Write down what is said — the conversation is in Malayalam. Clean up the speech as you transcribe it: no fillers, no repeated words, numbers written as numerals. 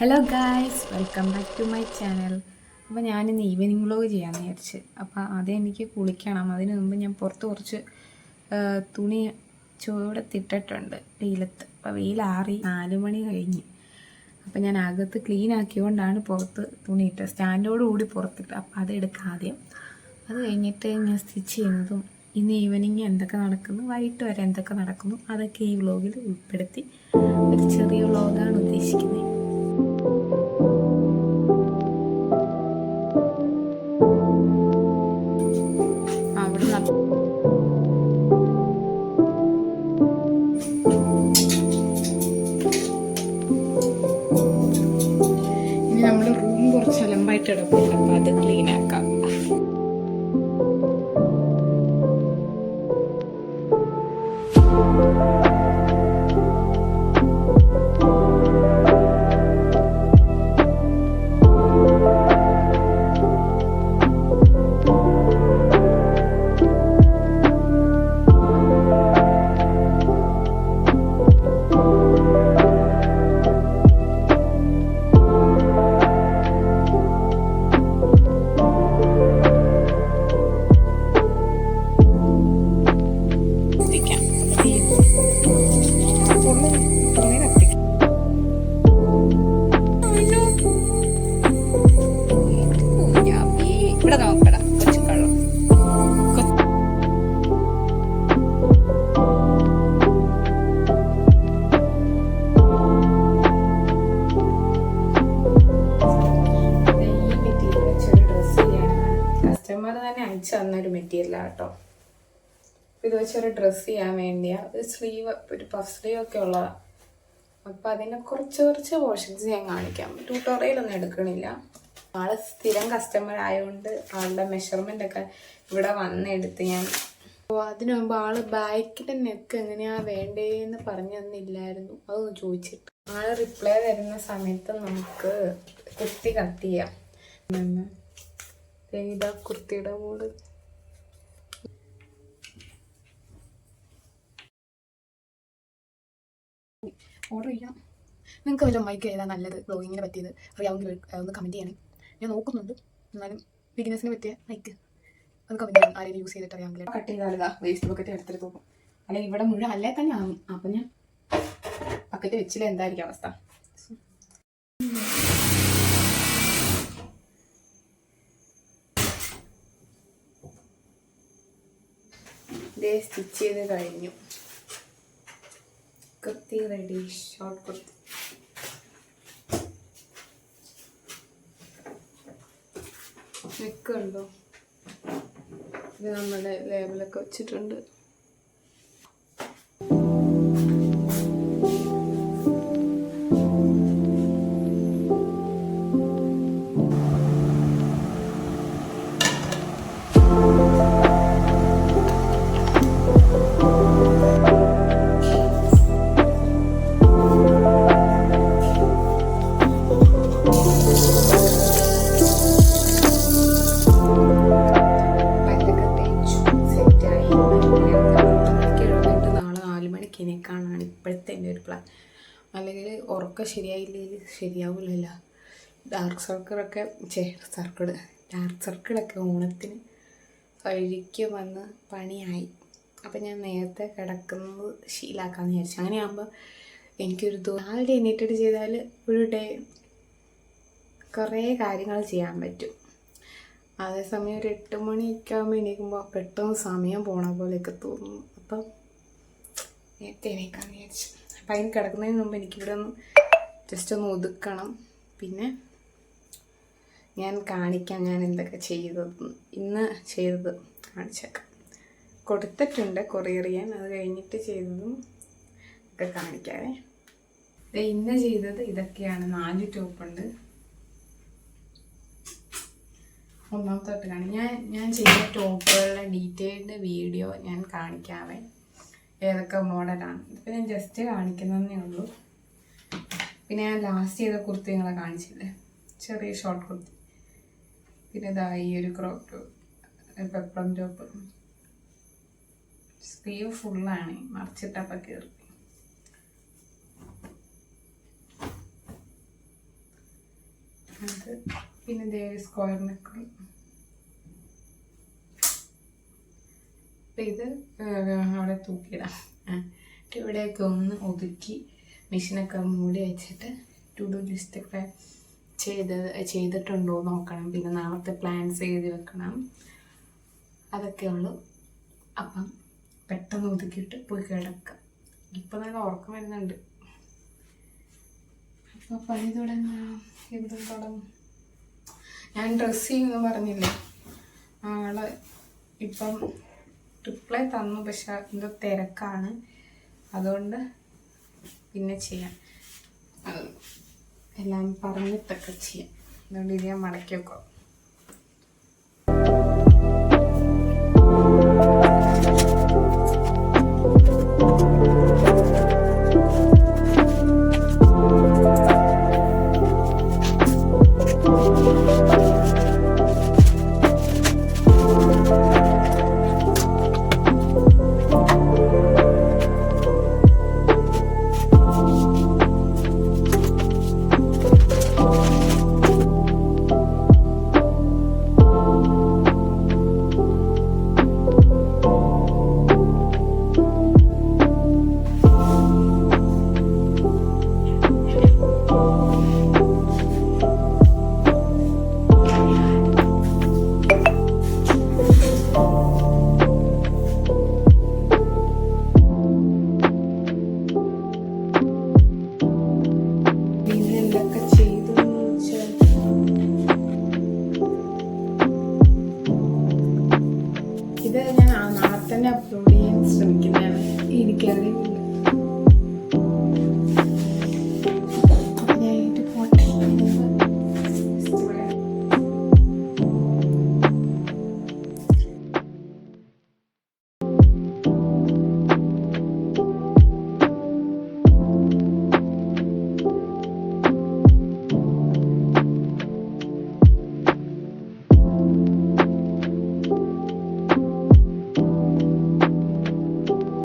Hello guys, welcome back to my channel. അപ്പോൾ ഞാനിന്ന് ഈവനിങ് വ്ലോഗ് ചെയ്യാമെന്ന് വിചാരിച്ച്. അപ്പോൾ അതേ എനിക്ക് കുളിക്കണം. അതിന് മുമ്പ് ഞാൻ പുറത്ത് കുറച്ച് തുണി ചൂടത്തിട്ടിട്ടുണ്ട് വെയിലത്ത്. അപ്പോൾ വെയിലാറി 4 മണി കഴിഞ്ഞ്. അപ്പോൾ ഞാൻ അകത്ത് ക്ലീൻ ആക്കിയോണ്ടാണ് പുറത്ത് തുണി ഇട്ടത്, സ്റ്റാൻഡോടുകൂടി പുറത്തിട്ട്. അപ്പോൾ അതെടുക്കാം ആദ്യം. അത് കഴിഞ്ഞിട്ട് ഞാൻ സ്റ്റിച്ച് ചെയ്യുന്നതും ഇന്ന് ഈവനിങ് എന്തൊക്കെ നടക്കുന്നു, വൈകിട്ട് വരെ എന്തൊക്കെ നടക്കുന്നു, അതൊക്കെ ഈ വ്ലോഗിൽ ഉൾപ്പെടുത്തി ഒരു ചെറിയ വ്ലോഗാണ് ഉദ്ദേശിക്കുന്നത്. ഇനി നമ്മുടെ റൂം കുറച്ച് അലമ്പായിട്ട് കിടപ്പുണ്ട്, അപ്പോൾ അത് ക്ലീൻ ആക്കാം. അയച്ചു തന്നൊരു മെറ്റീരിയലാണ് കേട്ടോ. ഇത് വെച്ചൊരു ഡ്രസ്സ് ചെയ്യാൻ വേണ്ടിയാ. ഒരു സ്ലീവ്, ഒരു പഫ് സ്ലീവ് ഒക്കെ ഉള്ളതാണ്. അപ്പം അതിനെ കുറച്ച് പോർഷൻസ് ഞാൻ കാണിക്കാം. ട്യൂട്ടോറിയലൊന്നും എടുക്കണില്ല. ആള് സ്ഥിരം കസ്റ്റമർ ആയതുകൊണ്ട് ആളുടെ മെഷർമെൻ്റ് ഒക്കെ ഇവിടെ വന്നെടുത്ത് ഞാൻ. അപ്പോൾ അതിനു മുമ്പ് ആള് ബാക്കിൻ്റെ നെക്ക് എങ്ങനെയാ വേണ്ടേന്ന് പറഞ്ഞു തന്നില്ലായിരുന്നു. അതൊന്ന് ചോദിച്ചിട്ട് ആള് റിപ്ലൈ തരുന്ന സമയത്ത് നമുക്ക് കുർത്തി കട്ട് ചെയ്യാം. ഇതാ കുർത്തിയുടെ മോള്. ഓർഡർ ചെയ്യാം. നിങ്ങൾക്ക് വല്ല മൈക്ക് ഏതാ നല്ലത്, ബ്ലോഗിങ്ങിനെ പറ്റിയത് അറിയാമെങ്കിൽ ഒന്ന് കമൻറ്റ് ചെയ്യണേ. ഞാൻ നോക്കുന്നുണ്ട്, എന്നാലും ബിഗിനേഴ്സിന് പറ്റിയ മൈക്ക് ഒന്ന് കമൻറ്റ് ചെയ്യാം. ആരെങ്കിലും യൂസ് ചെയ്തിട്ട് അറിയാമെങ്കിൽ. കട്ട് ചെയ്താലിതാ വേസ്റ്റ് ബക്കറ്റ് എടുത്തിട്ട് തോന്നും. അല്ലെങ്കിൽ ഇവിടെ മുഴുവൻ അല്ലേ തന്നെ ആകും. അപ്പം ഞാൻ ബക്കറ്റ് വെച്ചില്ല, എന്തായിരിക്കും അവസ്ഥ. ഇതേ സ്റ്റിച്ച് ചെയ്ത് കഴിഞ്ഞു. Kurti ready, short kurti. Neck ഉണ്ടോ? ഇത് നമ്മുടെ ലേബിളൊക്കെ വെച്ചിട്ടുണ്ട്. കാണാണ് ഇപ്പോഴത്തെ എൻ്റെ ഒരു പ്ലാൻ. അല്ലെങ്കിൽ ഉറക്കം ശരിയായില്ലെങ്കിൽ ശരിയാവില്ല. ഡാർക്ക് സർക്കിളൊക്കെ ഓണത്തിന് കഴിക്ക് വന്ന് പണിയായി. അപ്പം ഞാൻ നേരത്തെ കിടക്കുന്നത് ശീലമാക്കാമെന്ന് വിചാരിച്ചു. അങ്ങനെയാകുമ്പോൾ എനിക്കൊരു രാവിലെ എണീറ്റിട്ട് ചെയ്താൽ ഒരു ഡേ കുറേ കാര്യങ്ങൾ ചെയ്യാൻ പറ്റും. അതേസമയം ഒരു 8 മണിയൊക്കെ ആകുമ്പോൾ എണീക്കുമ്പോൾ പെട്ടെന്ന് സമയം പോണ പോലെയൊക്കെ തോന്നുന്നു. അപ്പം നേരത്തെ എണീക്കാമെന്ന് വിചാരിച്ചു. അപ്പം അതിന് കിടക്കുന്നതിന് മുമ്പ് എനിക്കിവിടെ ഒന്ന് ജസ്റ്റ് ഒന്ന് ഒതുക്കണം. പിന്നെ ഞാൻ കാണിക്കാം ഞാൻ എന്തൊക്കെ ചെയ്തത്. ഇന്ന് ചെയ്തത് കാണിച്ചേക്കാം. കൊടുത്തിട്ടുണ്ട് കൊറിയർ ചെയ്യാൻ. അത് കഴിഞ്ഞിട്ട് ചെയ്തതും ഒക്കെ കാണിക്കാവേ. ഇന്ന് ചെയ്തത് ഇതൊക്കെയാണ്. 4 ടോപ്പുണ്ട്. ഒന്നാമത്തോട്ട് ഞാൻ ചെയ്ത ടോപ്പുകളുടെ ഡീറ്റെയിൽഡ് വീഡിയോ ഞാൻ കാണിക്കാവേ, ഏതൊക്കെ മോഡലാണ്. ഇതിപ്പോൾ ഞാൻ ജസ്റ്റ് കാണിക്കുന്നതേ ഉള്ളൂ. പിന്നെ ഞാൻ ലാസ്റ്റ് ചെയ്ത കുർത്തി നിങ്ങളെ കാണിച്ചില്ലേ, ചെറിയ ഷോർട്ട് കുർത്തി. പിന്നെ ഇതാ ഈ ഒരു crop top, peplum top. Sleeve ഫുള്ളാണ്, മറിച്ചിട്ടപ്പം കയറി. അത് പിന്നെ സ്ക്വയർ നെക്ക്. അപ്പം ഇത് അവിടെ തൂക്കിയിടാം. ഇവിടെയൊക്കെ ഒന്ന് ഒതുക്കി മെഷീനൊക്കെ മൂടി വെച്ചിട്ട് ടു ഡു ലിസ്റ്റൊക്കെ ചെയ്തിട്ടുണ്ടോ നോക്കണം. പിന്നെ നാളത്തെ പ്ലാൻസ് എഴുതി വെക്കണം. അതൊക്കെ ഉള്ളു. അപ്പം പെട്ടെന്ന് ഒതുക്കിയിട്ട് പോയി കിടക്കാം. ഇപ്പം നല്ല ഉറക്കം വരുന്നുണ്ട്. അപ്പോൾ പണി തുടങ്ങാം. എന്തും തുടങ്ങും. ഞാൻ ഡ്രസ്സ് ചെയ്യുമെന്ന് പറഞ്ഞില്ലേ, ആള് ഇപ്പം റിപ്ലൈ തന്നു, പക്ഷെ എന്തോ തിരക്കാണ്. അതുകൊണ്ട് പിന്നെ ചെയ്യാം, എല്ലാം പറഞ്ഞിട്ടൊക്കെ ചെയ്യാം. അതുകൊണ്ട് ഇത് ഞാൻ മടക്കി വെക്കാം.